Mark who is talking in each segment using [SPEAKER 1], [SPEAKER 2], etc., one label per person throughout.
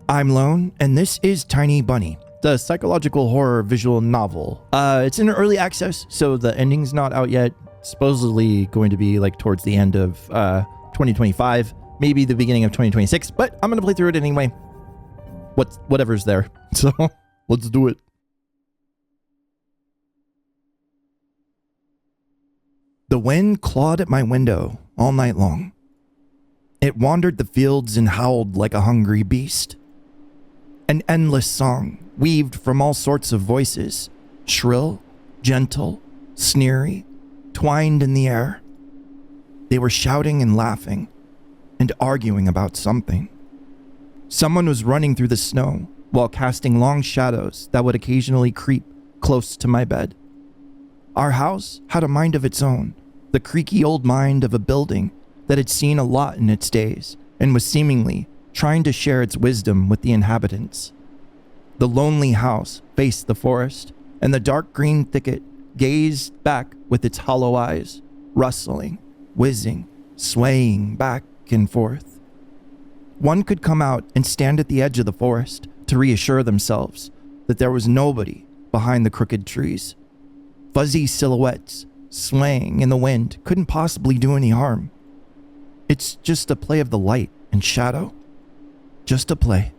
[SPEAKER 1] I'm Lone, and this is Tiny Bunny, the psychological horror visual novel. It's in early access, so the ending's not out yet. Supposedly going to be like towards the end of 2025, maybe the beginning of 2026, but I'm going to play through it anyway. Whatever's there. So let's do it. The wind clawed at my window all night long. It wandered the fields and howled like a hungry beast. An endless song weaved from all sorts of voices, shrill, gentle, sneery, twined in the air. They were shouting and laughing and arguing about something. Someone was running through the snow while casting long shadows that would occasionally creep close to my bed. Our house had a mind of its own, the creaky old mind of a building that had seen a lot in its days and was seemingly trying to share its wisdom with the inhabitants. The lonely house faced the forest, and the dark green thicket gazed back with its hollow eyes, rustling, whizzing, swaying back and forth. One could come out and stand at the edge of the forest to reassure themselves that there was nobody behind the crooked trees. Fuzzy silhouettes swaying in the wind couldn't possibly do any harm. It's just a play of the light and shadow. Just a play.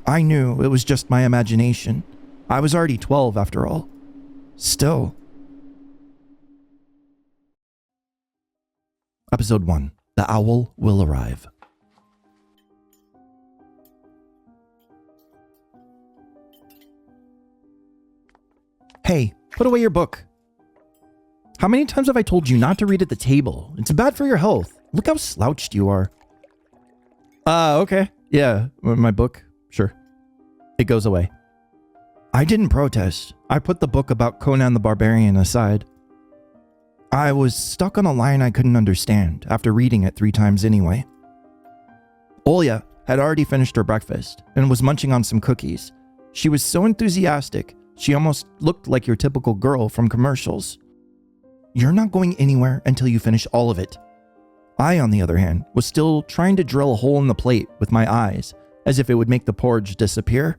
[SPEAKER 1] I knew it was just my imagination. I was already 12 after all. Still. Episode 1. The Owl Will Arrive. Hey, put away your book. How many times have I told you not to read at the table? It's bad for your health. Look how slouched you are. Okay. Yeah, my book. Sure. It goes away. I didn't protest. I put the book about Conan the Barbarian aside. I was stuck on a line I couldn't understand after reading it 3 times anyway. Olya had already finished her breakfast and was munching on some cookies. She was so enthusiastic, she almost looked like your typical girl from commercials. You're not going anywhere until you finish all of it. I, on the other hand, was still trying to drill a hole in the plate with my eyes, as if it would make the porridge disappear.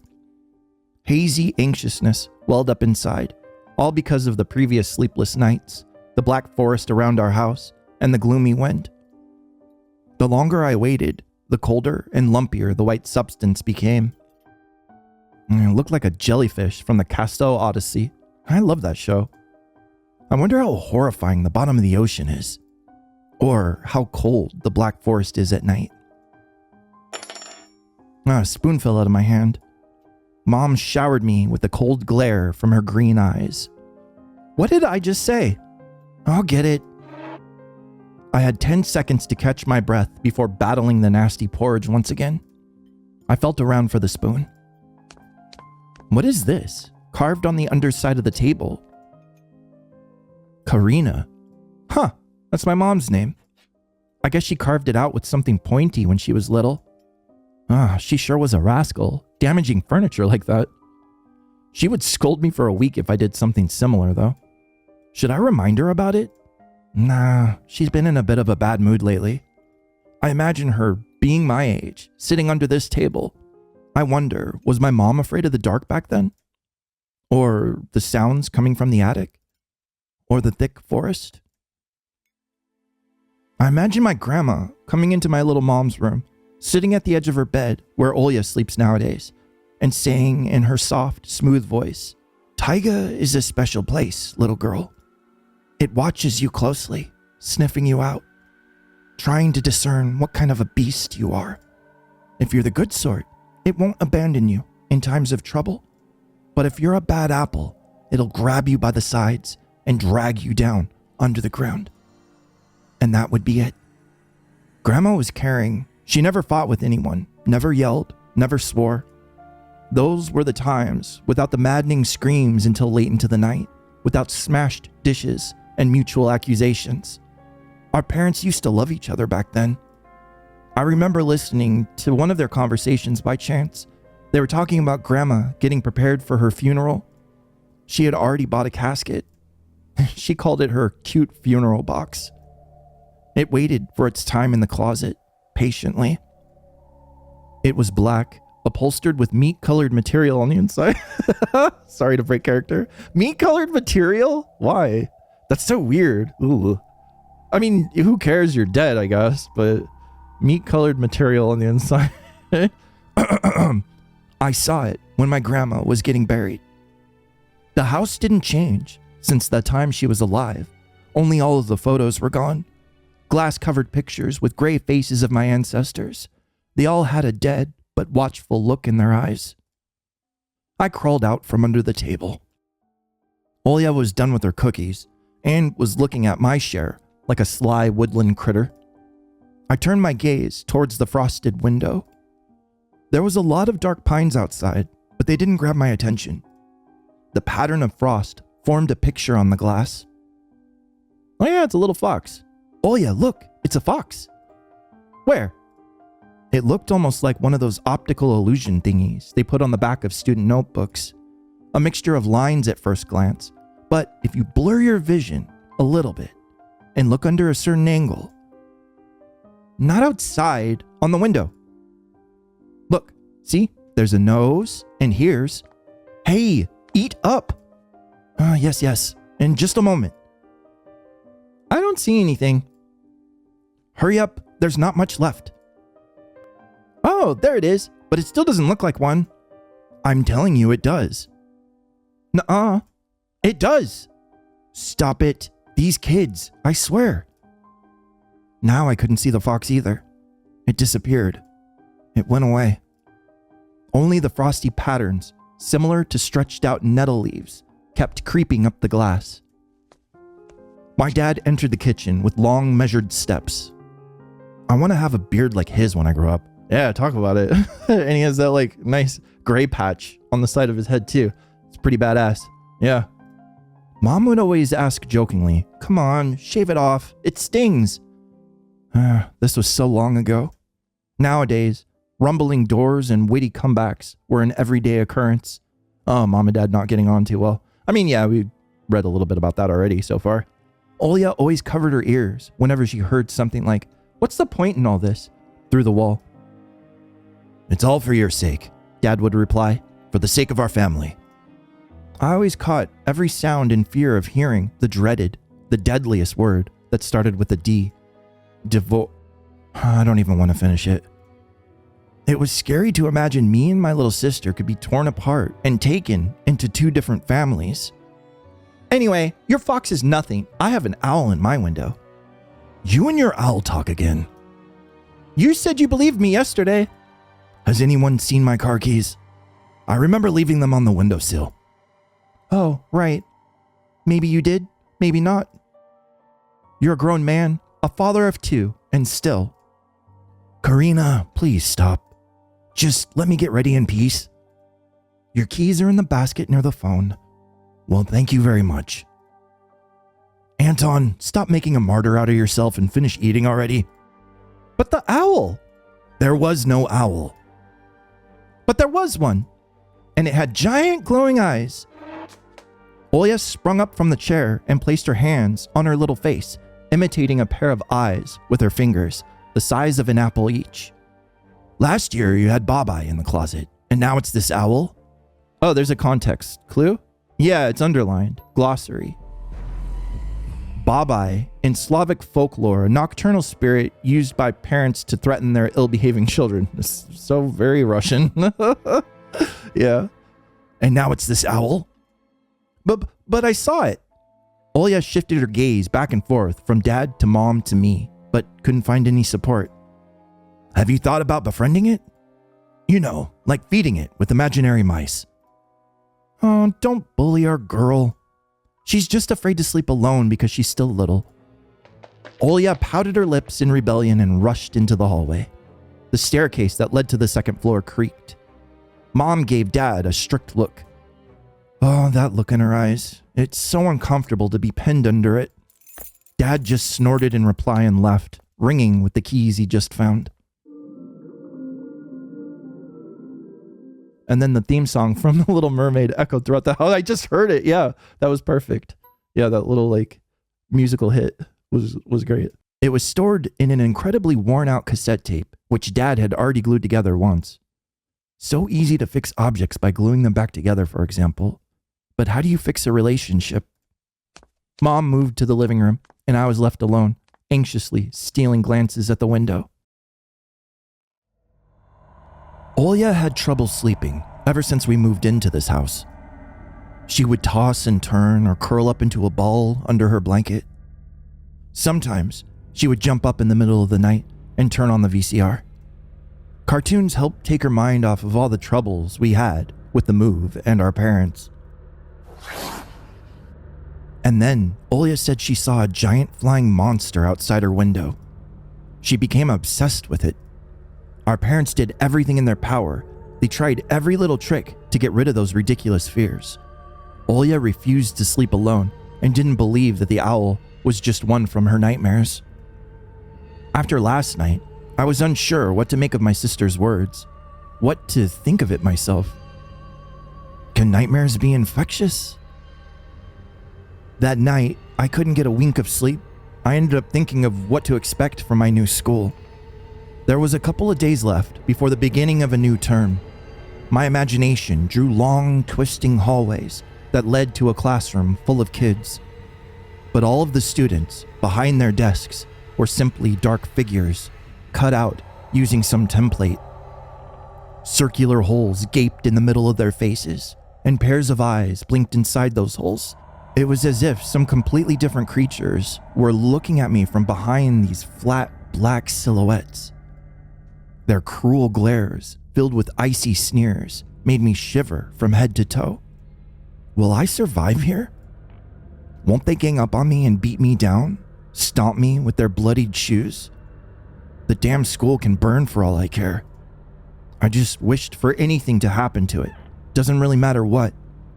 [SPEAKER 1] Hazy anxiousness welled up inside, all because of the previous sleepless nights, the black forest around our house, and the gloomy wind. The longer I waited, the colder and lumpier the white substance became. It looked like a jellyfish from the Castor Odyssey. I love that show. I wonder how horrifying the bottom of the ocean is. Or how cold the black forest is at night. A spoon fell out of my hand. Mom showered me with the cold glare from her green eyes. What did I just say? I'll get it. I had 10 seconds to catch my breath before battling the nasty porridge once again. I felt around for the spoon. What is this? Carved on the underside of the table. Karina. Huh, that's my mom's name. I guess she carved it out with something pointy when she was little. She sure was a rascal, damaging furniture like that. She would scold me for a week if I did something similar, though. Should I remind her about it? Nah, she's been in a bit of a bad mood lately. I imagine her being my age, sitting under this table. I wonder, was my mom afraid of the dark back then? Or the sounds coming from the attic? Or the thick forest? I imagine my grandma coming into my little mom's room, sitting at the edge of her bed where Olya sleeps nowadays, and saying in her soft, smooth voice, "Taiga is a special place, little girl. It watches you closely, sniffing you out, trying to discern what kind of a beast you are. If you're the good sort, it won't abandon you in times of trouble. But if you're a bad apple, it'll grab you by the sides and drag you down under the ground." And that would be it. Grandma was caring. She never fought with anyone, never yelled, never swore. Those were the times without the maddening screams until late into the night, without smashed dishes and mutual accusations. Our parents used to love each other back then. I remember listening to one of their conversations by chance. They were talking about Grandma getting prepared for her funeral. She had already bought a casket. She called it her cute funeral box. It waited for its time in the closet, patiently. It was black, upholstered with meat-colored material on the inside. Sorry to break character. Meat-colored material? Why? That's so weird. Ooh. I mean, who cares? You're dead, I guess, but meat-colored material on the inside. I saw it when my grandma was getting buried. The house didn't change since the time she was alive. Only all of the photos were gone. Glass-covered pictures with gray faces of my ancestors. They all had a dead but watchful look in their eyes. I crawled out from under the table. Olya was done with her cookies and was looking at my share like a sly woodland critter. I turned my gaze towards the frosted window. There was a lot of dark pines outside, but they didn't grab my attention. The pattern of frost formed a picture on the glass. Oh yeah, it's a little fox. Olya, look, it's a fox. Where? It looked almost like one of those optical illusion thingies they put on the back of student notebooks. A mixture of lines at first glance, but if you blur your vision a little bit and look under a certain angle. Not outside, on the window. Look, see? There's a nose, and here's... Hey, eat up! Yes, in just a moment. I don't see anything. Hurry up, there's not much left. Oh, there it is, but it still doesn't look like one. I'm telling you it does. Nuh-uh. It does. Stop it. These kids, I swear. Now I couldn't see the fox either. It disappeared. It went away. Only the frosty patterns, similar to stretched out nettle leaves, kept creeping up the glass. My dad entered the kitchen with long measured steps. I want to have a beard like his when I grow up. Yeah, talk about it. And he has that like nice gray patch on the side of his head too. It's pretty badass. Yeah. Mom would always ask jokingly, "Come on, shave it off. It stings." This was so long ago. Nowadays, rumbling doors and witty comebacks were an everyday occurrence. Oh, Mom and Dad not getting on too well. I mean, yeah, we read a little bit about that already so far. Olya always covered her ears whenever she heard something like, "What's the point in all this?" through the wall. "It's all for your sake," Dad would reply, "for the sake of our family." I always caught every sound in fear of hearing the dreaded, the deadliest word that started with a D. I don't even want to finish it. It was scary to imagine me and my little sister could be torn apart and taken into two different families. Anyway, your fox is nothing. I have an owl in my window. You and your owl talk again. You said you believed me yesterday. Has anyone seen my car keys? I remember leaving them on the windowsill. Oh, right. Maybe you did, maybe not. You're a grown man, a father of two, and still. Karina, please stop. Just let me get ready in peace. Your keys are in the basket near the phone. Well, thank you very much. Anton, stop making a martyr out of yourself and finish eating already. But the owl. There was no owl. But there was one, and it had giant glowing eyes. Olya sprung up from the chair and placed her hands on her little face, imitating a pair of eyes with her fingers, the size of an apple each. Last year you had Babai in the closet, and now it's this owl? Oh, there's a context clue? Yeah, it's underlined. Glossary. Babai, in Slavic folklore, a nocturnal spirit used by parents to threaten their ill-behaving children. It's so very Russian. Yeah. And now it's this owl? But I saw it. Olya shifted her gaze back and forth from Dad to Mom to me, but couldn't find any support. Have you thought about befriending it? You know, like feeding it with imaginary mice. Oh, don't bully our girl. She's just afraid to sleep alone because she's still little. Olya pouted her lips in rebellion and rushed into the hallway. The staircase that led to the second floor creaked. Mom gave Dad a strict look. Oh, that look in her eyes. It's so uncomfortable to be pinned under it. Dad just snorted in reply and left, ringing with the keys he just found. And then the theme song from The Little Mermaid echoed throughout the house. I just heard it. Yeah, that was perfect. Yeah, that little like musical hit was great. It was stored in an incredibly worn-out cassette tape, which Dad had already glued together once. So easy to fix objects by gluing them back together, for example. But how do you fix a relationship? Mom moved to the living room, and I was left alone, anxiously stealing glances at the window. Olya had trouble sleeping ever since we moved into this house. She would toss and turn or curl up into a ball under her blanket. Sometimes she would jump up in the middle of the night and turn on the VCR. Cartoons helped take her mind off of all the troubles we had with the move and our parents. And then Olya said she saw a giant flying monster outside her window. She became obsessed with it. Our parents did everything in their power. They tried every little trick to get rid of those ridiculous fears. Olya refused to sleep alone and didn't believe that the owl was just one from her nightmares. After last night, I was unsure what to make of my sister's words, what to think of it myself. Can nightmares be infectious? That night, I couldn't get a wink of sleep. I ended up thinking of what to expect from my new school. There was a couple of days left before the beginning of a new term. My imagination drew long, twisting hallways that led to a classroom full of kids. But all of the students behind their desks were simply dark figures, cut out using some template. Circular holes gaped in the middle of their faces, and pairs of eyes blinked inside those holes. It was as if some completely different creatures were looking at me from behind these flat, black silhouettes. Their cruel glares, filled with icy sneers, made me shiver from head to toe. Will I survive here? Won't they gang up on me and beat me down? Stomp me with their bloodied shoes? The damn school can burn for all I care. I just wished for anything to happen to it. Doesn't really matter what.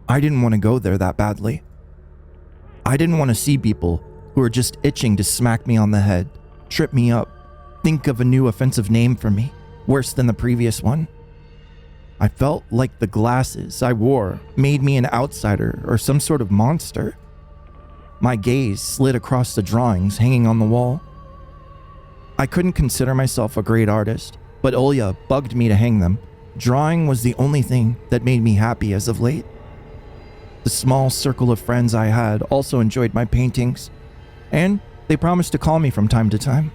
[SPEAKER 1] I didn't want to go there that badly. I didn't want to see people who were just itching to smack me on the head, trip me up, think of a new offensive name for me, worse than the previous one. I felt like the glasses I wore made me an outsider or some sort of monster. My gaze slid across the drawings hanging on the wall. I couldn't consider myself a great artist, but Olya bugged me to hang them. Drawing was the only thing that made me happy as of late. The small circle of friends I had also enjoyed my paintings, and they promised to call me from time to time.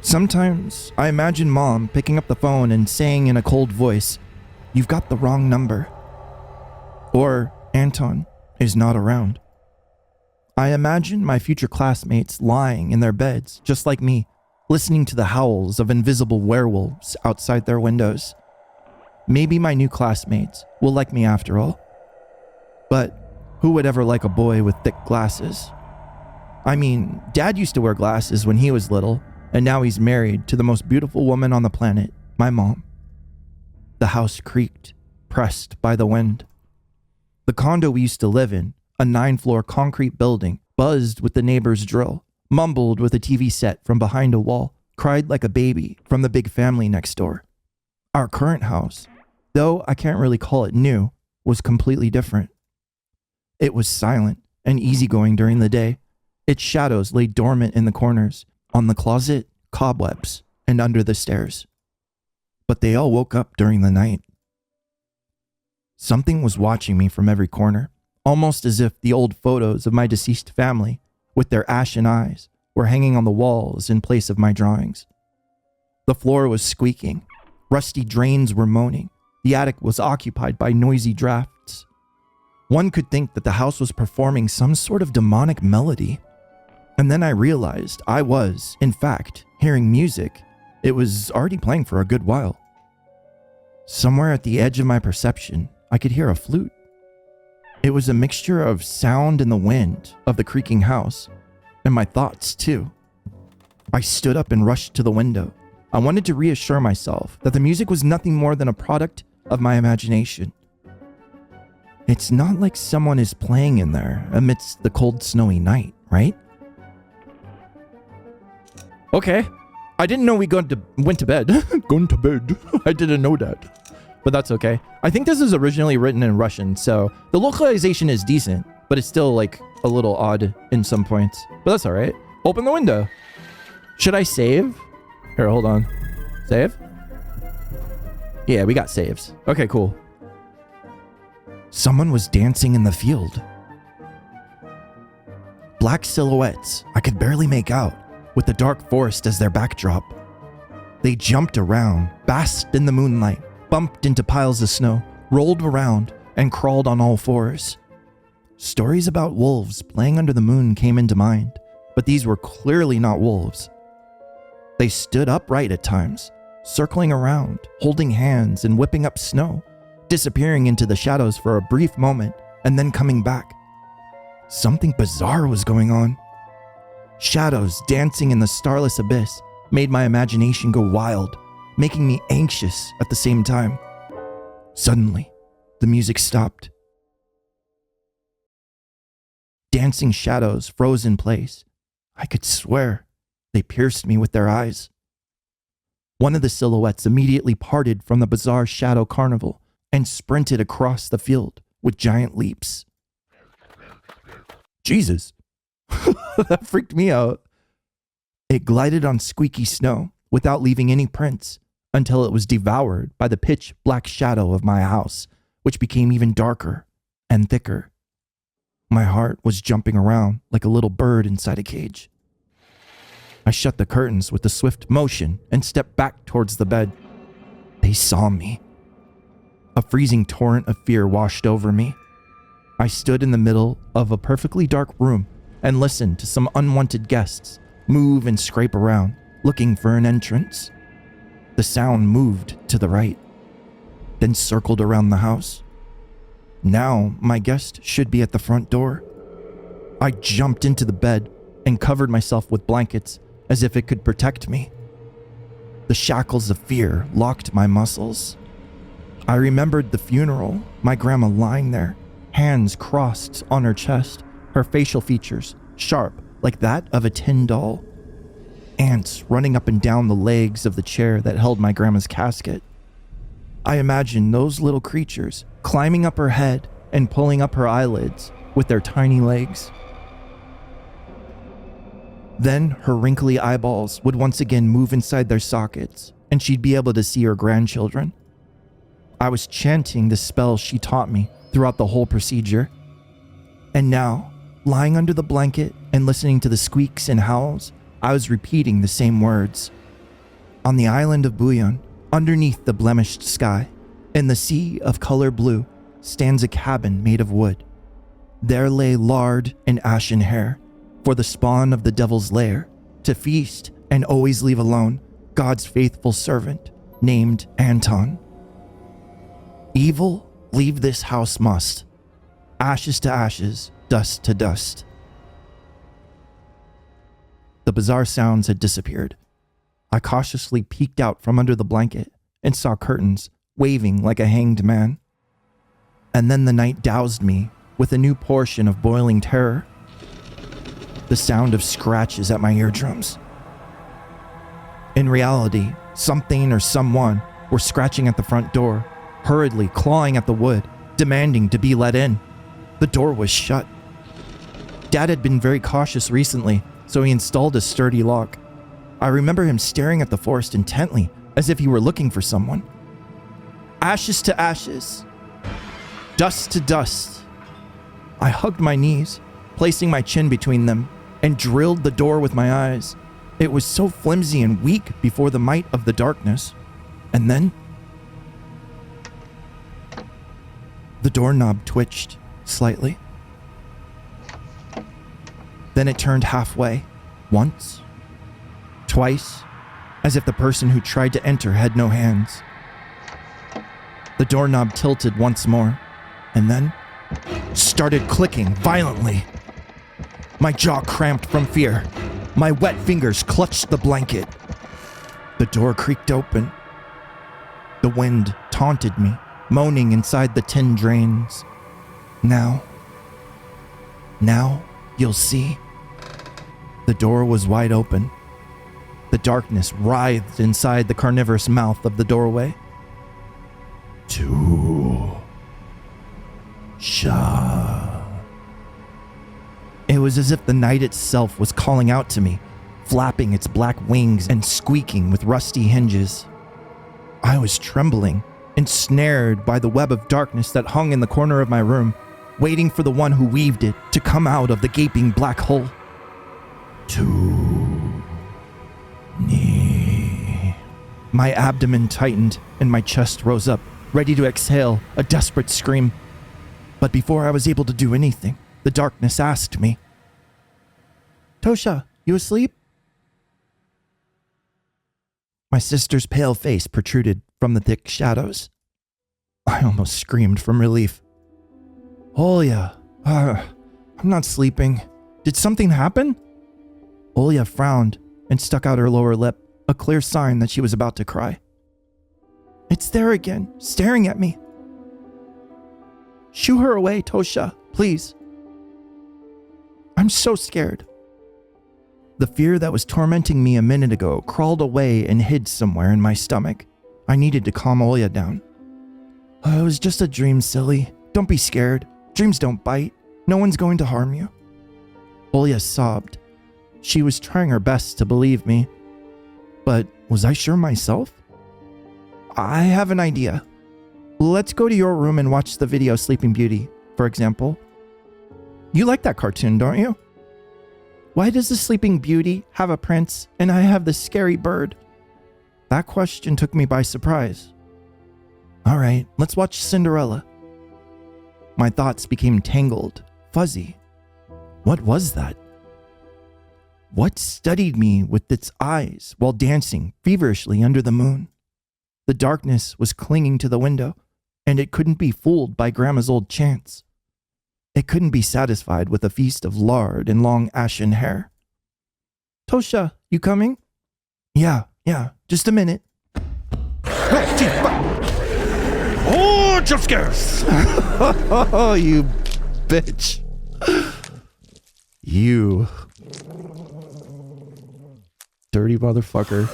[SPEAKER 1] Sometimes I imagine Mom picking up the phone and saying in a cold voice, "You've got the wrong number." Or Anton is not around. I imagine my future classmates lying in their beds, just like me, listening to the howls of invisible werewolves outside their windows. Maybe my new classmates will like me after all. But who would ever like a boy with thick glasses? I mean, Dad used to wear glasses when he was little, and now he's married to the most beautiful woman on the planet, my mom. The house creaked, pressed by the wind. The condo we used to live in, a 9-floor concrete building, buzzed with the neighbor's drill, mumbled with a TV set from behind a wall, cried like a baby from the big family next door. Our current house, though I can't really call it new, was completely different. It was silent and easygoing during the day. Its shadows lay dormant in the corners, on the closet, cobwebs, and under the stairs. But they all woke up during the night. Something was watching me from every corner, almost as if the old photos of my deceased family, with their ashen eyes, were hanging on the walls in place of my drawings. The floor was squeaking. Rusty drains were moaning. The attic was occupied by noisy drafts. One could think that the house was performing some sort of demonic melody. And then I realized I was, in fact, hearing music. It was already playing for a good while. Somewhere at the edge of my perception, I could hear a flute. It was a mixture of sound and the wind of the creaking house, and my thoughts too. I stood up and rushed to the window. I wanted to reassure myself that the music was nothing more than a product of my imagination. It's not like someone is playing in there amidst the cold, snowy night, right? Okay. I didn't know we went to bed. Gone to bed. I didn't know that. But that's okay. I think this is originally written in Russian, so the localization is decent, but it's still like a little odd in some points. But that's all right. Open the window. Should I save? Here, hold on. Save? Yeah, we got saves. Okay, cool. Someone was dancing in the field. Black silhouettes I could barely make out, with the dark forest as their backdrop. They jumped around, basked in the moonlight, bumped into piles of snow, rolled around, and crawled on all fours. Stories about wolves playing under the moon came into mind, but these were clearly not wolves. They stood upright at times, circling around, holding hands and whipping up snow, disappearing into the shadows for a brief moment and then coming back. Something bizarre was going on. Shadows dancing in the starless abyss made my imagination go wild, making me anxious at the same time. Suddenly, the music stopped. Dancing shadows froze in place. I could swear they pierced me with their eyes. One of the silhouettes immediately parted from the bizarre shadow carnival and sprinted across the field with giant leaps. Jesus, that freaked me out. It glided on squeaky snow without leaving any prints until it was devoured by the pitch black shadow of my house, which became even darker and thicker. My heart was jumping around like a little bird inside a cage. I shut the curtains with a swift motion and stepped back towards the bed. They saw me. A freezing torrent of fear washed over me. I stood in the middle of a perfectly dark room and listened to some unwanted guests move and scrape around, looking for an entrance. The sound moved to the right, then circled around the house. Now my guest should be at the front door. I jumped into the bed and covered myself with blankets as if it could protect me. The shackles of fear locked my muscles. I remembered the funeral, my grandma lying there, hands crossed on her chest, her facial features sharp like that of a tin doll. Ants running up and down the legs of the chair that held my grandma's casket. I imagined those little creatures climbing up her head and pulling up her eyelids with their tiny legs. Then her wrinkly eyeballs would once again move inside their sockets, and she'd be able to see her grandchildren. I was chanting the spell she taught me throughout the whole procedure. And now, lying under the blanket and listening to the squeaks and howls, I was repeating the same words. On the island of Buyan, underneath the blemished sky, in the sea of color blue, stands a cabin made of wood. There lay lard and ashen hair, for the spawn of the devil's lair, to feast and always leave alone God's faithful servant, named Anton. Evil, leave this house must. Ashes to ashes, dust to dust. The bizarre sounds had disappeared. I cautiously peeked out from under the blanket and saw curtains waving like a hanged man. And then the night doused me with a new portion of boiling terror. The sound of scratches at my eardrums. In reality, something or someone were scratching at the front door, hurriedly clawing at the wood, demanding to be let in. The door was shut. Dad had been very cautious recently, so he installed a sturdy lock. I remember him staring at the forest intently, as if he were looking for someone. Ashes to ashes. Dust to dust. I hugged my knees, placing my chin between them, and drilled the door with my eyes. It was so flimsy and weak before the might of the darkness. And then the doorknob twitched slightly. Then it turned halfway, once, twice, as if the person who tried to enter had no hands. The doorknob tilted once more, and then started clicking violently. My jaw cramped from fear. My wet fingers clutched the blanket. The door creaked open. The wind taunted me, moaning inside the tin drains. Now you'll see. The door was wide open. The darkness writhed inside the carnivorous mouth of the doorway. It was as if the night itself was calling out to me, flapping its black wings and squeaking with rusty hinges. I was trembling, ensnared by the web of darkness that hung in the corner of my room, waiting for the one who weaved it to come out of the gaping black hole. My abdomen tightened and my chest rose up, ready to exhale a desperate scream. But before I was able to do anything, the darkness asked me, "Tosha, you asleep?" My sister's pale face protruded from the thick shadows. I almost screamed from relief. "Olya, I'm not sleeping. Did something happen?" Olya frowned and stuck out her lower lip, a clear sign that she was about to cry. "It's there again, staring at me." "Shoo her away, Tosha, please." "I'm so scared." The fear that was tormenting me a minute ago crawled away and hid somewhere in my stomach. I needed to calm Olya down. "It was just a dream, silly. Don't be scared. Dreams don't bite. No one's going to harm you." Olya sobbed. She was trying her best to believe me. But was I sure myself? "I have an idea. Let's go to your room and watch the video Sleeping Beauty, for example. You like that cartoon, don't you? Why does the Sleeping Beauty have a prince and I have the scary bird?" That question took me by surprise. "All right, let's watch Cinderella." My thoughts became tangled, fuzzy. What was that? What studied me with its eyes while dancing feverishly under the moon? The darkness was clinging to the window, and it couldn't be fooled by Grandma's old chants. It couldn't be satisfied with a feast of lard and long ashen hair. "Tosha, you coming?" Yeah, just a minute." "Oh, gee, oh, jump scares!" "Oh, you bitch. You dirty motherfucker."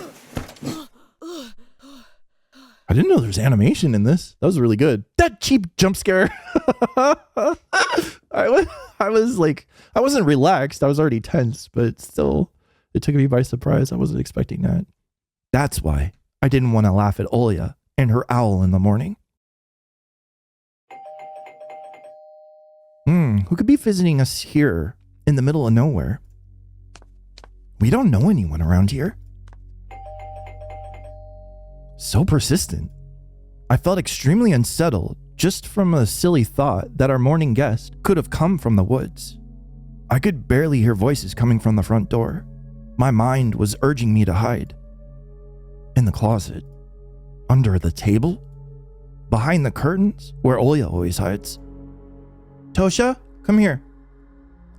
[SPEAKER 1] I didn't know there was animation in this. That was really good. That cheap jump scare. I was like, I wasn't relaxed. I was already tense, but still, it took me by surprise. I wasn't expecting that. That's why I didn't want to laugh at Olya and her owl in the morning. Who could be visiting us here in the middle of nowhere? We don't know anyone around here. So persistent. I felt extremely unsettled just from a silly thought that our morning guest could have come from the woods. I could barely hear voices coming from the front door. My mind was urging me to hide. In the closet. Under the table. Behind the curtains, where Olya always hides. "Tosha, come here."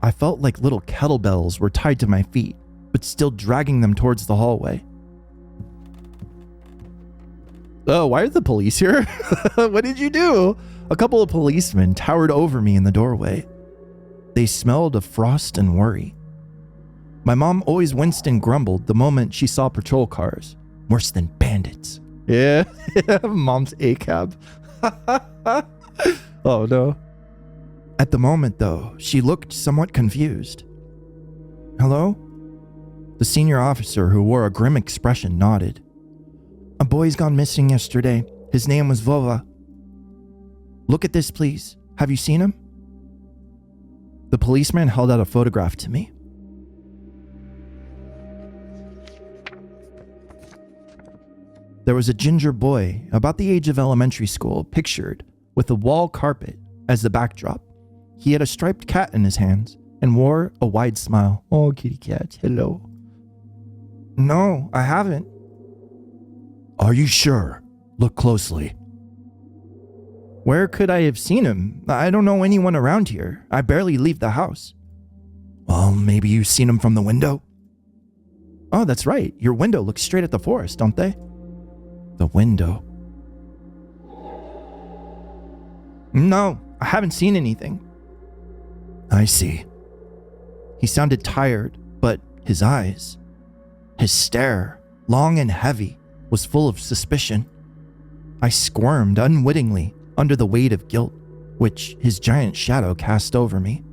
[SPEAKER 1] I felt like little kettlebells were tied to my feet, but still dragging them towards the hallway. "Oh, why are the police here?" "What did you do?" A couple of policemen towered over me in the doorway. They smelled of frost and worry. My mom always winced and grumbled the moment she saw patrol cars. Worse than bandits. Yeah, Mom's ACAB. Oh no. At the moment, though, she looked somewhat confused. "Hello?" The senior officer, who wore a grim expression, nodded. "A boy's gone missing yesterday. His name was Vova." "Look at this, please. Have you seen him?" The policeman held out a photograph to me. There was a ginger boy, about the age of elementary school, pictured with a wall carpet as the backdrop. He had a striped cat in his hands and wore a wide smile. "Oh, kitty cat, hello." "No, I haven't." "Are you sure? Look closely." "Where could I have seen him? I don't know anyone around here. I barely leave the house." "Well, maybe you've seen him from the window." "Oh, that's right. Your window looks straight at the forest, don't they?" The window. "No, I haven't seen anything." "I see." He sounded tired, but his eyes, his stare, long and heavy, was full of suspicion. I squirmed unwittingly under the weight of guilt, which his giant shadow cast over me.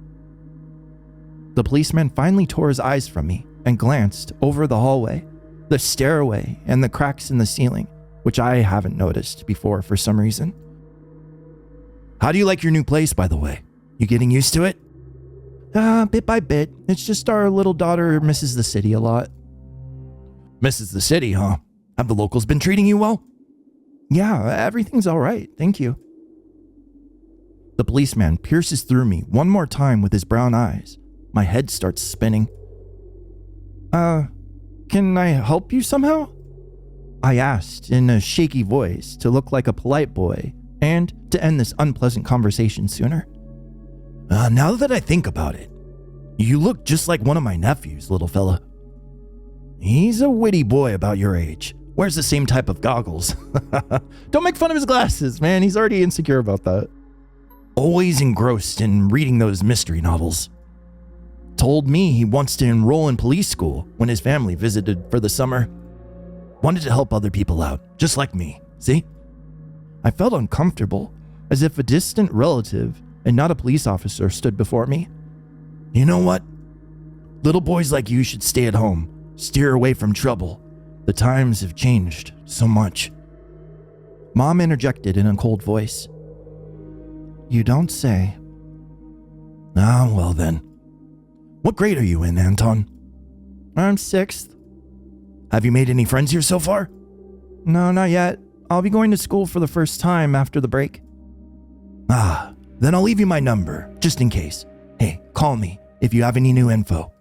[SPEAKER 1] The policeman finally tore his eyes from me and glanced over the hallway, the stairway, and the cracks in the ceiling, which I haven't noticed before for some reason. How do you like your new place, by the way? You getting used to it? Bit by bit. It's just our little daughter misses the city a lot. Misses the city, huh? Have the locals been treating you well? Yeah, everything's all right, thank you. The policeman pierces through me one more time with his brown eyes. My head starts spinning. Can I help you somehow? I asked in a shaky voice to look like a polite boy and to end this unpleasant conversation sooner. Now that I think about it, you look just like one of my nephews, little fella. He's a witty boy about your age. Wears the same type of goggles. Don't make fun of his glasses, man. He's already insecure about that. Always engrossed in reading those mystery novels. Told me he wants to enroll in police school when his family visited for the summer. Wanted to help other people out, just like me, see? I felt uncomfortable, as if a distant relative and not a police officer stood before me. You know what? Little boys like you should stay at home, steer away from trouble. The times have changed so much. Mom interjected in a cold voice. You don't say. Ah, well then. What grade are you in, Anton? I'm 6th. Have you made any friends here so far? No, not yet. I'll be going to school for the first time after the break. Ah, then I'll leave you my number, just in case. Hey, call me if you have any new info.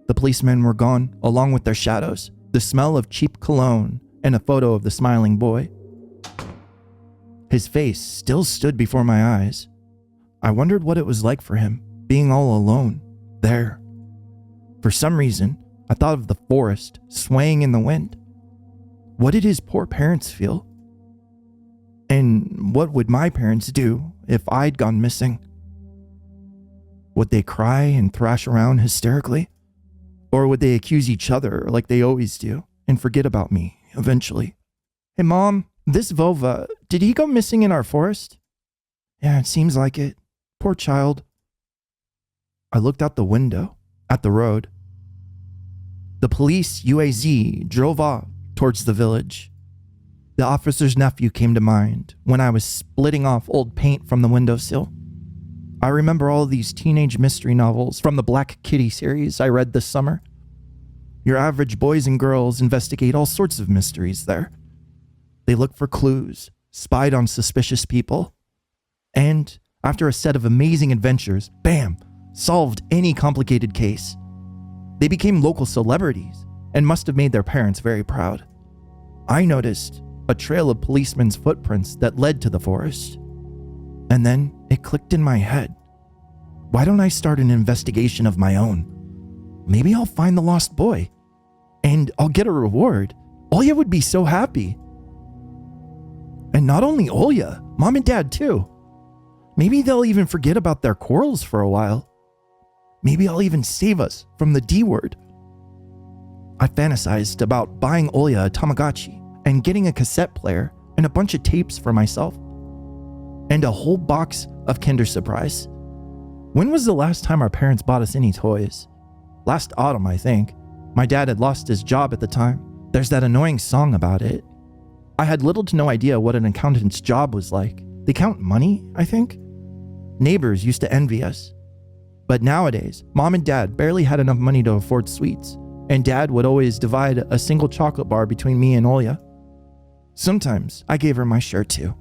[SPEAKER 1] The policemen were gone, along with their shadows, the smell of cheap cologne, and a photo of the smiling boy. His face still stood before my eyes. I wondered what it was like for him, being all alone, there. For some reason, I thought of the forest swaying in the wind. What did his poor parents feel? And what would my parents do if I'd gone missing? Would they cry and thrash around hysterically? Or would they accuse each other like they always do and forget about me eventually? Hey Mom, this Vova, did he go missing in our forest? Yeah, it seems like it. Poor child. I looked out the window, at the road. The police UAZ drove off towards the village. The officer's nephew came to mind when I was splitting off old paint from the windowsill. I remember all of these teenage mystery novels from the Black Kitty series I read this summer. Your average boys and girls investigate all sorts of mysteries there. They look for clues, spied on suspicious people, and after a set of amazing adventures, bam, solved any complicated case. They became local celebrities and must have made their parents very proud. I noticed a trail of policemen's footprints that led to the forest. And then it clicked in my head. Why don't I start an investigation of my own? Maybe I'll find the lost boy. And I'll get a reward. Olya would be so happy. And not only Olya, Mom and Dad too. Maybe they'll even forget about their quarrels for a while. Maybe I'll even save us from the D word. I fantasized about buying Olya a Tamagotchi and getting a cassette player and a bunch of tapes for myself. And a whole box of Kinder Surprise. When was the last time our parents bought us any toys? Last autumn, I think. My dad had lost his job at the time. There's that annoying song about it. I had little to no idea what an accountant's job was like. They count money, I think? Neighbors used to envy us. But nowadays, Mom and Dad barely had enough money to afford sweets, and Dad would always divide a single chocolate bar between me and Olya. Sometimes I gave her my share too.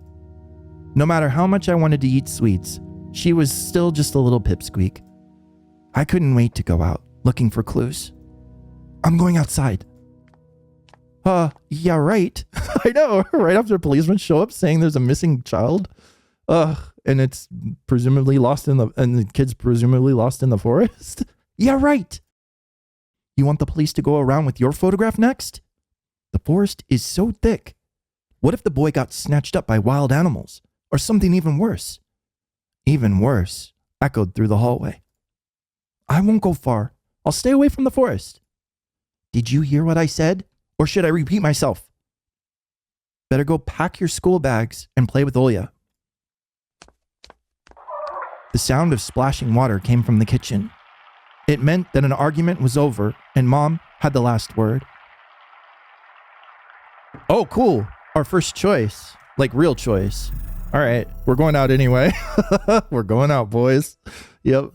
[SPEAKER 1] No matter how much I wanted to eat sweets, she was still just a little pipsqueak. I couldn't wait to go out, looking for clues. I'm going outside. Yeah, right. I know, right after policemen show up saying there's a missing child. And it's presumably lost and the kid's presumably lost in the forest. Yeah, right. You want the police to go around with your photograph next? The forest is so thick. What if the boy got snatched up by wild animals? Or something even worse? Even worse, echoed through the hallway. I won't go far. I'll stay away from the forest. Did you hear what I said? Or should I repeat myself? Better go pack your school bags and play with Olya. The sound of splashing water came from the kitchen. It meant that an argument was over and Mom had the last word. Oh, cool. Our first choice. Like real choice. All right. We're going out anyway. We're going out, boys. Yep.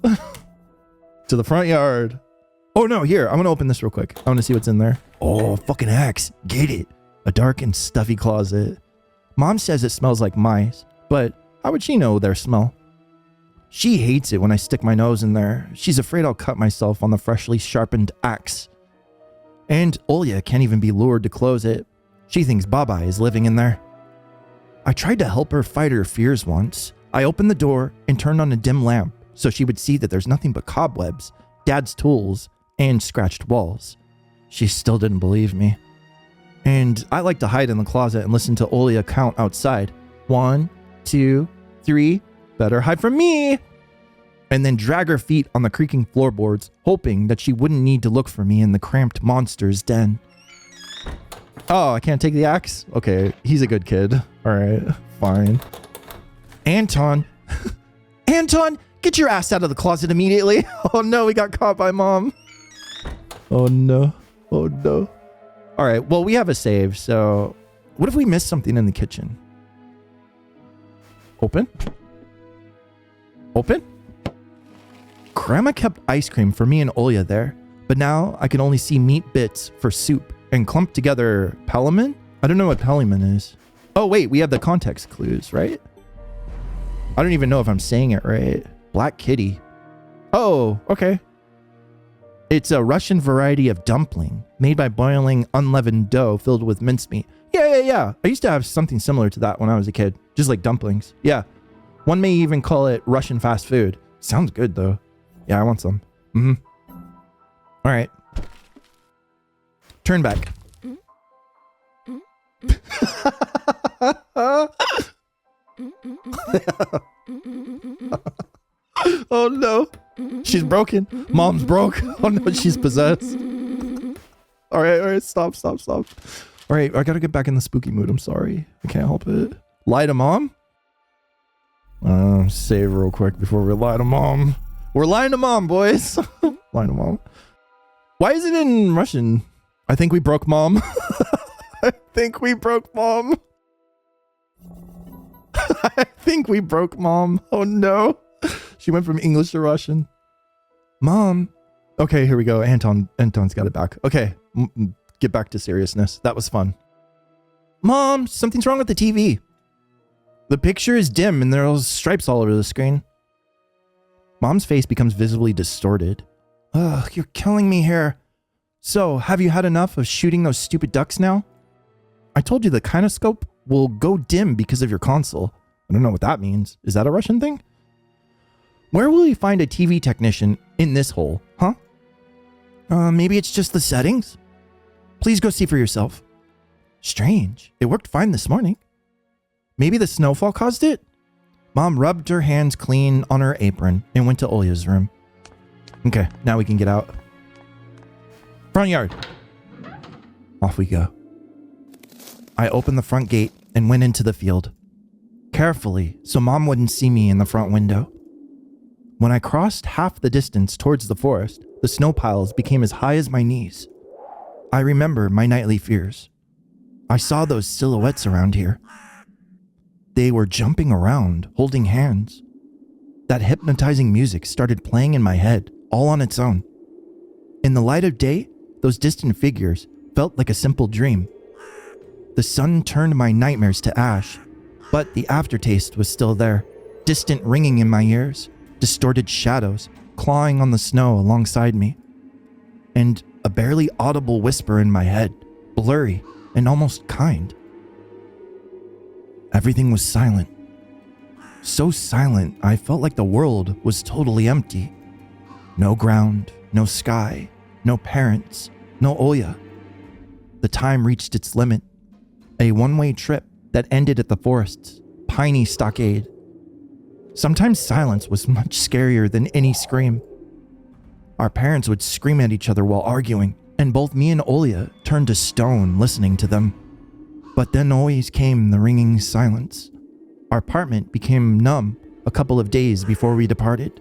[SPEAKER 1] To the front yard. Oh, no. Here. I'm going to open this real quick. I want to see what's in there. Oh, fucking axe. Get it. A dark and stuffy closet. Mom says it smells like mice, but how would she know their smell? She hates it when I stick my nose in there. She's afraid I'll cut myself on the freshly sharpened axe. And Olya can't even be lured to close it. She thinks Baba is living in there. I tried to help her fight her fears once. I opened the door and turned on a dim lamp so she would see that there's nothing but cobwebs, Dad's tools, and scratched walls. She still didn't believe me. And I like to hide in the closet and listen to Olya count outside. 1, 2, 3... Better hide from me. And then drag her feet on the creaking floorboards, hoping that she wouldn't need to look for me in the cramped monster's den. Oh, I can't take the axe? Okay, he's a good kid. All right, fine. Anton. Anton, get your ass out of the closet immediately. Oh no, we got caught by Mom. Oh no. Oh no. All right, well, we have a save, so what if we missed something in the kitchen? Open? Open? Grandma kept ice cream for me and Olya there, but now I can only see meat bits for soup and clumped together peliman? I don't know what peliman is. Oh wait, we have the context clues, right? I don't even know if I'm saying it right. Black kitty. Oh, okay. It's a Russian variety of dumpling made by boiling unleavened dough filled with mincemeat. Yeah. I used to have something similar to that when I was a kid. Just like dumplings. Yeah. One may even call it Russian fast food. Sounds good, though. Yeah, I want some. Mm-hmm. All right. Turn back. Oh, no. She's broken. Mom's broke. Oh, no, she's possessed. All right. Stop. All right, I gotta get back in the spooky mood. I'm sorry. I can't help it. Lie to Mom? Save real quick before we lie to Mom. We're lying to Mom, boys. Lying to Mom. Why is it in Russian? I think we broke Mom. I think we broke Mom. I think we broke Mom. Oh no. She went from English to Russian. Mom. Okay, here we go. Anton's got it back. Okay, get back to seriousness. That was fun. Mom, something's wrong with the TV. The picture is dim and there are stripes all over the screen. Mom's face becomes visibly distorted. Ugh, you're killing me here. So, have you had enough of shooting those stupid ducks now? I told you the kinescope will go dim because of your console. I don't know what that means. Is that a Russian thing? Where will we find a TV technician in this hole, huh? Maybe it's just the settings? Please go see for yourself. Strange. It worked fine this morning. Maybe the snowfall caused it? Mom rubbed her hands clean on her apron and went to Olya's room. Okay, now we can get out. Front yard. Off we go. I opened the front gate and went into the field. Carefully, so Mom wouldn't see me in the front window. When I crossed half the distance towards the forest, the snow piles became as high as my knees. I remember my nightly fears. I saw those silhouettes around here. They were jumping around, holding hands. That hypnotizing music started playing in my head, all on its own. In the light of day, those distant figures felt like a simple dream. The sun turned my nightmares to ash, but the aftertaste was still there, distant ringing in my ears, distorted shadows clawing on the snow alongside me, and a barely audible whisper in my head, blurry and almost kind. Everything was silent. So silent, I felt like the world was totally empty. No ground, no sky, no parents, no Olya. The time reached its limit. A one-way trip that ended at the forest's piney stockade. Sometimes silence was much scarier than any scream. Our parents would scream at each other while arguing, and both me and Olya turned to stone listening to them. But then always came the ringing silence. Our apartment became numb a couple of days before we departed.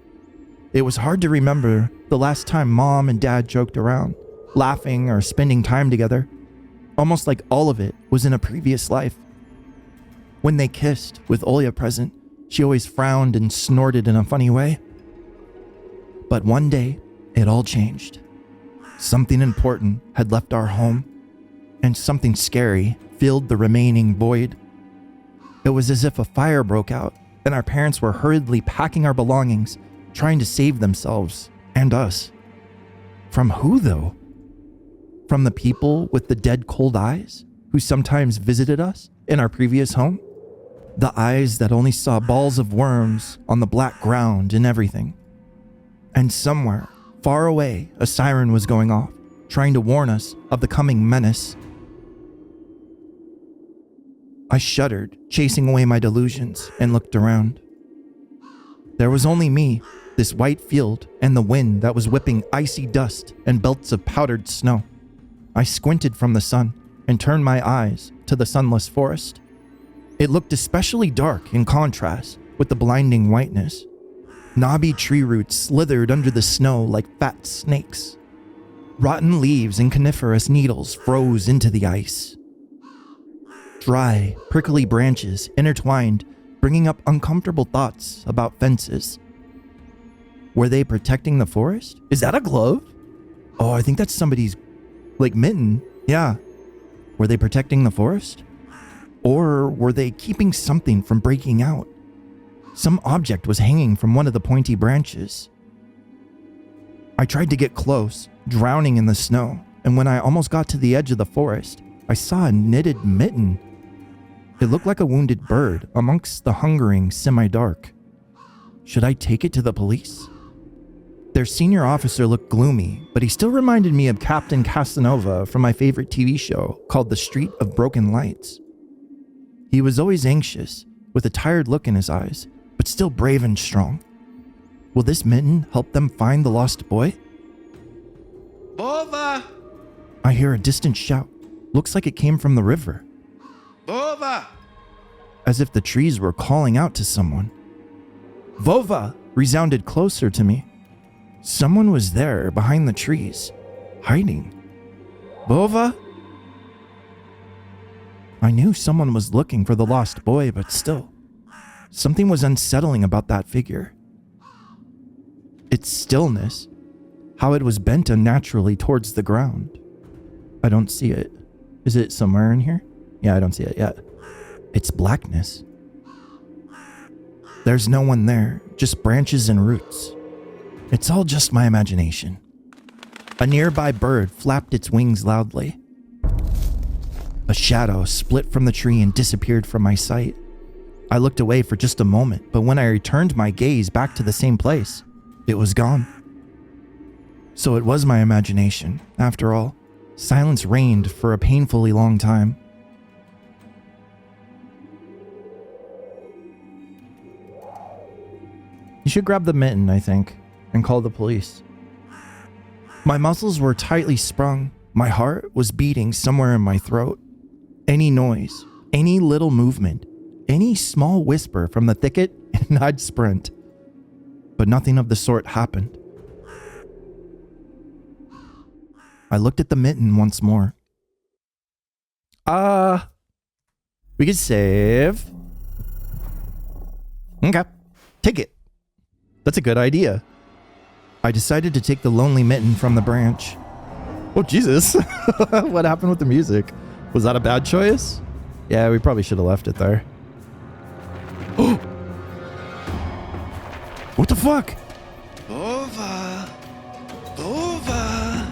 [SPEAKER 1] It was hard to remember the last time Mom and Dad joked around, laughing or spending time together, almost like all of it was in a previous life. When they kissed, with Olya present, she always frowned and snorted in a funny way. But one day, it all changed. Something important had left our home, and something scary filled the remaining void. It was as if a fire broke out, and our parents were hurriedly packing our belongings, trying to save themselves and us. From who, though? From the people with the dead cold eyes who sometimes visited us in our previous home? The eyes that only saw balls of worms on the black ground and everything. And somewhere, far away, a siren was going off, trying to warn us of the coming menace. I shuddered, chasing away my delusions, and looked around. There was only me, this white field, and the wind that was whipping icy dust and belts of powdered snow. I squinted from the sun and turned my eyes to the sunless forest. It looked especially dark in contrast with the blinding whiteness. Knobby tree roots slithered under the snow like fat snakes. Rotten leaves and coniferous needles froze into the ice. Dry, prickly branches intertwined, bringing up uncomfortable thoughts about fences. Were they protecting the forest? Is that a glove? Oh, I think that's somebody's, mitten. Yeah. Were they protecting the forest? Or were they keeping something from breaking out? Some object was hanging from one of the pointy branches. I tried to get close, drowning in the snow, and when I almost got to the edge of the forest, I saw a knitted mitten. It looked like a wounded bird amongst the hungering semi-dark. Should I take it to the police? Their senior officer looked gloomy, but he still reminded me of Captain Casanova from my favorite TV show called The Street of Broken Lights. He was always anxious, with a tired look in his eyes, but still brave and strong. Will this mitten help them find the lost boy?
[SPEAKER 2] Bova!
[SPEAKER 1] I hear a distant shout. Looks like it came from the river.
[SPEAKER 2] Bova!
[SPEAKER 1] As if the trees were calling out to someone. Vova! Resounded closer to me. Someone was there behind the trees, hiding. Vova? I knew someone was looking for the lost boy, but still, something was unsettling about that figure. Its stillness, how it was bent unnaturally towards the ground. I don't see it. Is it somewhere in here? Yeah, I don't see it yet. Its blackness. There's no one there, just branches and roots. It's all just my imagination. A nearby bird flapped its wings loudly. A shadow split from the tree and disappeared from my sight. I looked away for just a moment, but when I returned my gaze back to the same place, it was gone. So it was my imagination, after all. Silence reigned for a painfully long time. You should grab the mitten, I think, and call the police. My muscles were tightly sprung. My heart was beating somewhere in my throat. Any noise, any little movement, any small whisper from the thicket, and I'd sprint. But nothing of the sort happened. I looked at the mitten once more. We could save. Okay, take it. That's a good idea. I decided to take the lonely mitten from the branch. Oh, Jesus. What happened with the music? Was that a bad choice? Yeah, we probably should have left it there. What the fuck?
[SPEAKER 2] Bova! Bova!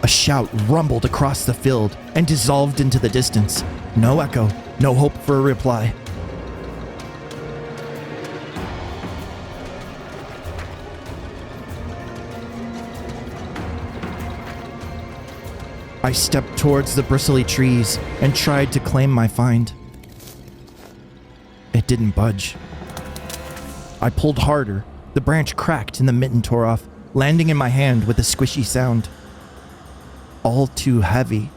[SPEAKER 1] A shout rumbled across the field and dissolved into the distance. No echo, no hope for a reply. I stepped towards the bristly trees and tried to claim my find. It didn't budge. I pulled harder. The branch cracked and the mitten tore off, landing in my hand with a squishy sound. All too heavy.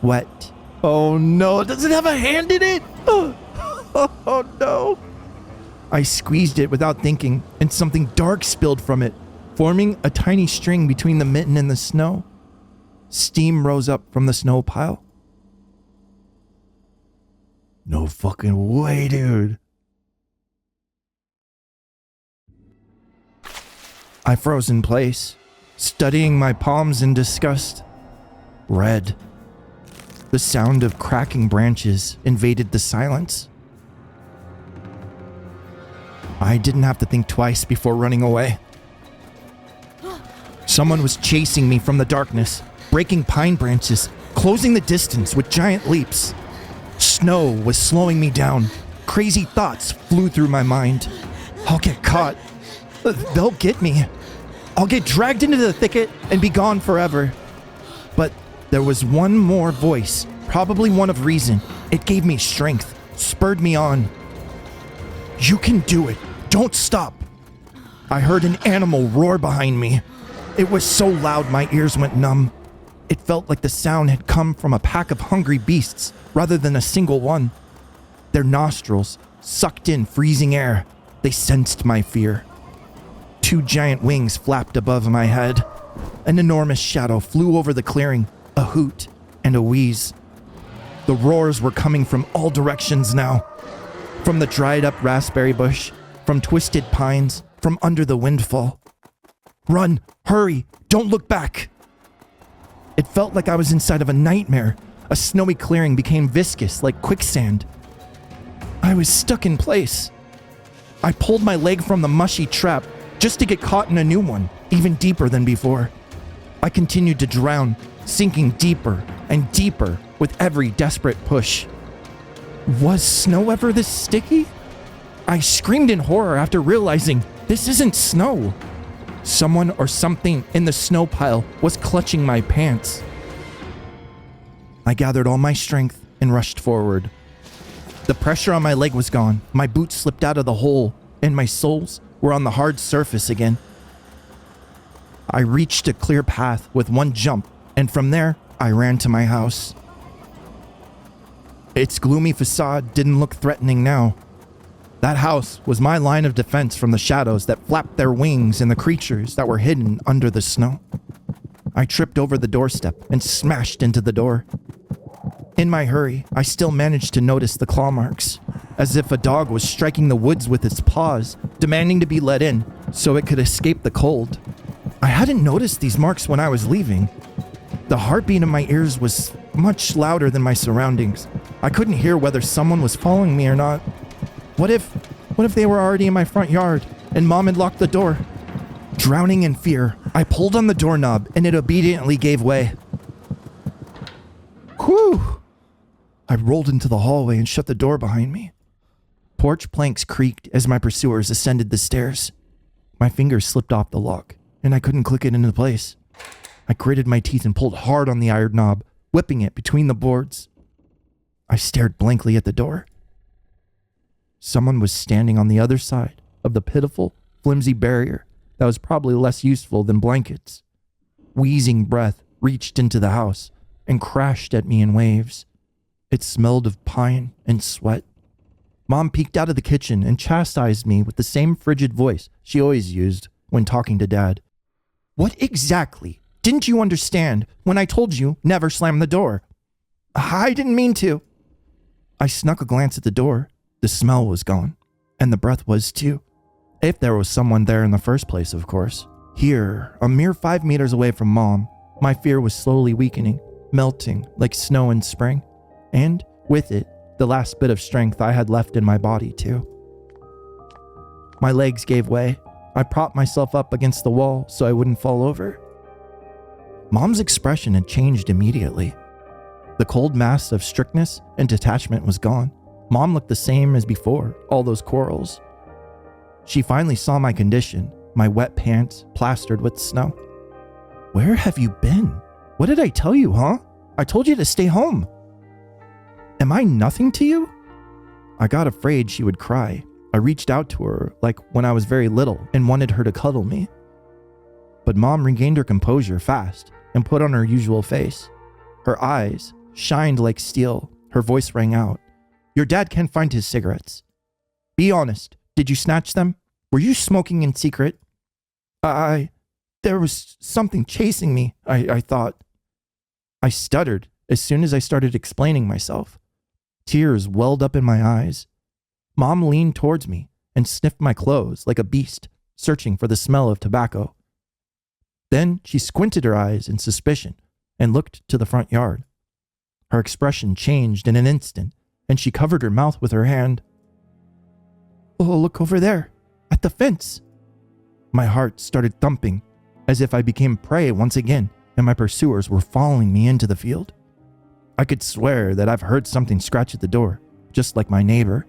[SPEAKER 1] Wet. Oh no, does it have a hand in it? Oh no. I squeezed it without thinking, and something dark spilled from it, forming a tiny string between the mitten and the snow. Steam rose up from the snow pile. No fucking way, dude. I froze in place, studying my palms in disgust. Red. The sound of cracking branches invaded the silence. I didn't have to think twice before running away. Someone was chasing me from the darkness, breaking pine branches, closing the distance with giant leaps. Snow was slowing me down. Crazy thoughts flew through my mind. I'll get caught. They'll get me. I'll get dragged into the thicket and be gone forever. But there was one more voice, probably one of reason. It gave me strength, spurred me on. You can do it. Don't stop. I heard an animal roar behind me. It was so loud my ears went numb. It felt like the sound had come from a pack of hungry beasts rather than a single one. Their nostrils sucked in freezing air. They sensed my fear. Two giant wings flapped above my head. An enormous shadow flew over the clearing, a hoot and a wheeze. The roars were coming from all directions now. From the dried up raspberry bush, from twisted pines, from under the windfall. Run, hurry, don't look back. It felt like I was inside of a nightmare. A snowy clearing became viscous like quicksand. I was stuck in place. I pulled my leg from the mushy trap just to get caught in a new one, even deeper than before. I continued to drown, sinking deeper and deeper with every desperate push. Was snow ever this sticky? I screamed in horror after realizing this isn't snow. Someone or something in the snow pile was clutching my pants. I gathered all my strength and rushed forward. The pressure on my leg was gone. My boots slipped out of the hole, and my soles were on the hard surface again. I reached a clear path with one jump, and from there, I ran to my house. Its gloomy facade didn't look threatening now. That house was my line of defense from the shadows that flapped their wings and the creatures that were hidden under the snow. I tripped over the doorstep and smashed into the door. In my hurry, I still managed to notice the claw marks, as if a dog was striking the woods with its paws, demanding to be let in so it could escape the cold. I hadn't noticed these marks when I was leaving. The heartbeat in my ears was much louder than my surroundings. I couldn't hear whether someone was following me or not. What if they were already in my front yard and Mom had locked the door? Drowning in fear, I pulled on the doorknob and it obediently gave way. Whew! I rolled into the hallway and shut the door behind me. Porch planks creaked as my pursuers ascended the stairs. My fingers slipped off the lock and I couldn't click it into place. I gritted my teeth and pulled hard on the iron knob, whipping it between the boards. I stared blankly at the door. Someone was standing on the other side of the pitiful, flimsy barrier that was probably less useful than blankets. Wheezing breath reached into the house and crashed at me in waves. It smelled of pine and sweat. Mom peeked out of the kitchen and chastised me with the same frigid voice she always used when talking to Dad. What exactly didn't you understand when I told you never slam the door? I didn't mean to. I snuck a glance at the door. The smell was gone, and the breath was too. If there was someone there in the first place, of course. Here, a mere 5 meters away from Mom, my fear was slowly weakening, melting like snow in spring, and with it, the last bit of strength I had left in my body too. My legs gave way. I propped myself up against the wall so I wouldn't fall over. Mom's expression had changed immediately. The cold mask of strictness and detachment was gone. Mom looked the same as before, all those quarrels. She finally saw my condition, my wet pants plastered with snow. Where have you been? What did I tell you, huh? I told you to stay home. Am I nothing to you? I got afraid she would cry. I reached out to her like when I was very little and wanted her to cuddle me. But Mom regained her composure fast and put on her usual face. Her eyes shined like steel. Her voice rang out. Your dad can't find his cigarettes. Be honest. Did you snatch them? Were you smoking in secret? There was something chasing me, I thought. I stuttered as soon as I started explaining myself. Tears welled up in my eyes. Mom leaned towards me and sniffed my clothes like a beast, searching for the smell of tobacco. Then she squinted her eyes in suspicion and looked to the front yard. Her expression changed in an instant, and she covered her mouth with her hand. Oh, look over there, at the fence. My heart started thumping, as if I became prey once again, and my pursuers were following me into the field. I could swear that I've heard something scratch at the door, just like my neighbor.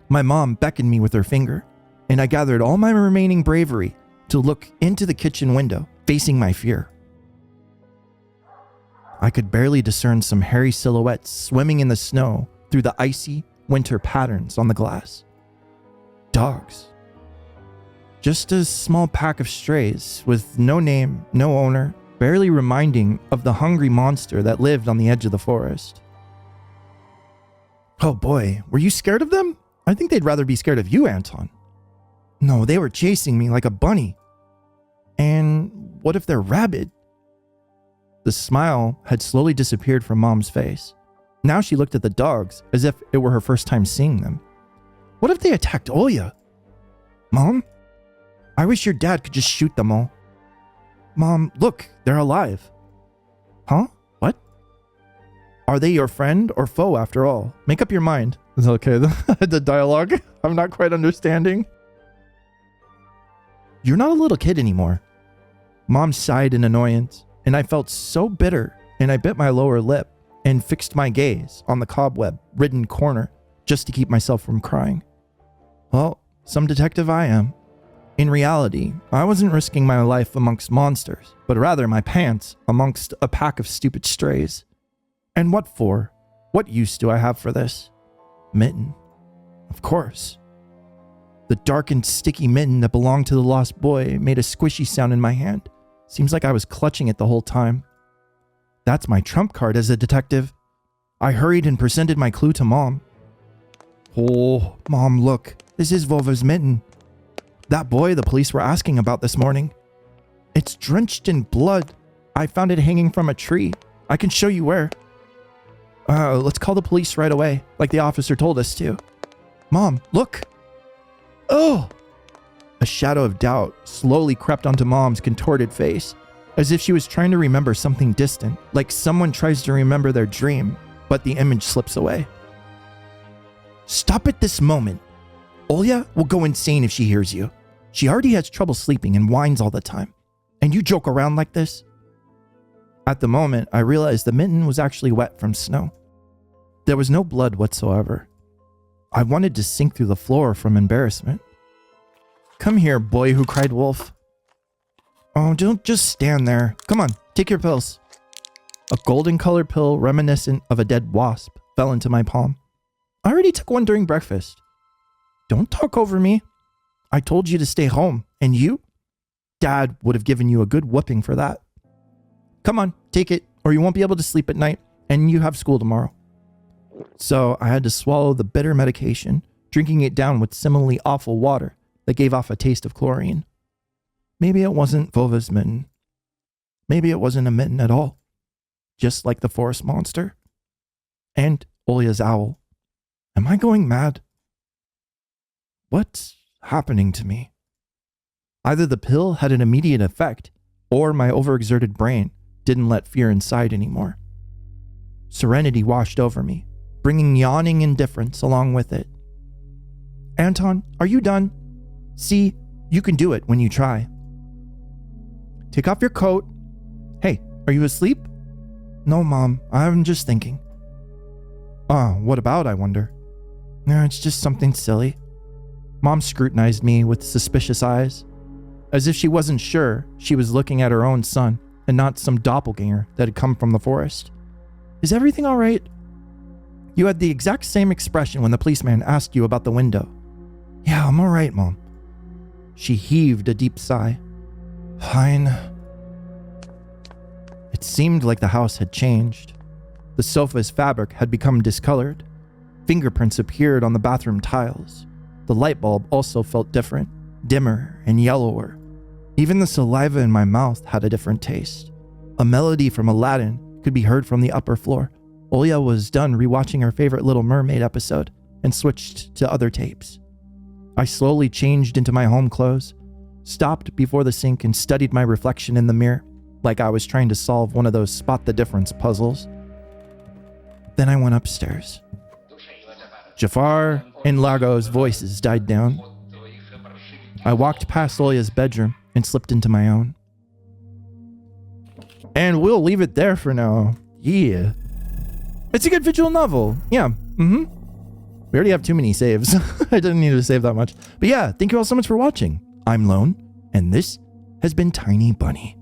[SPEAKER 1] My mom beckoned me with her finger, and I gathered all my remaining bravery to look into the kitchen window, facing my fear. I could barely discern some hairy silhouettes swimming in the snow through the icy winter patterns on the glass. Dogs. Just a small pack of strays with no name, no owner, barely reminding of the hungry monster that lived on the edge of the forest. Oh boy, were you scared of them? I think they'd rather be scared of you, Anton. No, they were chasing me like a bunny. And what if they're rabid? The smile had slowly disappeared from Mom's face. Now she looked at the dogs as if it were her first time seeing them. What if they attacked Olya? Mom? I wish your dad could just shoot them all. Mom, look, they're alive. Huh? What? Are they your friend or foe after all? Make up your mind. Is that okay? The dialogue I'm not quite understanding. You're not a little kid anymore. Mom sighed in annoyance, and I felt so bitter, and I bit my lower lip and fixed my gaze on the cobweb-ridden corner just to keep myself from crying. Well, some detective I am. In reality, I wasn't risking my life amongst monsters, but rather my pants amongst a pack of stupid strays. And what for? What use do I have for this? Mitten. Of course. The darkened, sticky mitten that belonged to the lost boy made a squishy sound in my hand. Seems like I was clutching it the whole time. That's my trump card as a detective. I hurried and presented my clue to Mom. Oh, Mom, look. This is Vova's mitten. That boy the police were asking about this morning. It's drenched in blood. I found it hanging from a tree. I can show you where. Let's call the police right away, like the officer told us to. Mom, look. Oh! A shadow of doubt slowly crept onto Mom's contorted face, as if she was trying to remember something distant, like someone tries to remember their dream, but the image slips away. Stop it this moment. Olya will go insane if she hears you. She already has trouble sleeping and whines all the time. And you joke around like this? At the moment, I realized the mitten was actually wet from snow. There was no blood whatsoever. I wanted to sink through the floor from embarrassment. Come here, boy who cried wolf. Oh, don't just stand there. Come on, take your pills. A golden-colored pill reminiscent of a dead wasp fell into my palm. I already took one during breakfast. Don't talk over me. I told you to stay home, and you? Dad would have given you a good whooping for that. Come on, take it, or you won't be able to sleep at night, and you have school tomorrow. So I had to swallow the bitter medication, drinking it down with similarly awful water that gave off a taste of chlorine. Maybe it wasn't Vova's mitten. Maybe it wasn't a mitten at all. Just like the forest monster. And Olya's owl. Am I going mad? What's happening to me? Either the pill had an immediate effect, or my overexerted brain didn't let fear inside anymore. Serenity washed over me, bringing yawning indifference along with it. Anton, are you done? See, you can do it when you try. Take off your coat. Hey, are you asleep? No, Mom, I'm just thinking. What about, I wonder? No, it's just something silly. Mom scrutinized me with suspicious eyes, as if she wasn't sure she was looking at her own son and not some doppelganger that had come from the forest. Is everything all right? You had the exact same expression when the policeman asked you about the window. Yeah, I'm all right, Mom. She heaved a deep sigh. Fine. It seemed like the house had changed. The sofa's fabric had become discolored, Fingerprints appeared on the bathroom tiles. The light bulb also felt different, dimmer and yellower. Even the saliva in my mouth had a different taste. A melody from Aladdin could be heard from the upper floor. Olya was done rewatching her favorite Little Mermaid episode and switched to other tapes. I slowly changed into my home clothes, stopped before the sink and studied my reflection in the mirror like I was trying to solve one of those spot the difference puzzles. Then I went upstairs. Jafar and Lago's voices died down. I walked past Olya's bedroom and slipped into my own. And we'll leave it there for now. Yeah. It's a good visual novel. Yeah. We already have too many saves. I didn't need to save that much. But yeah, thank you all so much for watching. I'm Lone, and this has been Tiny Bunny.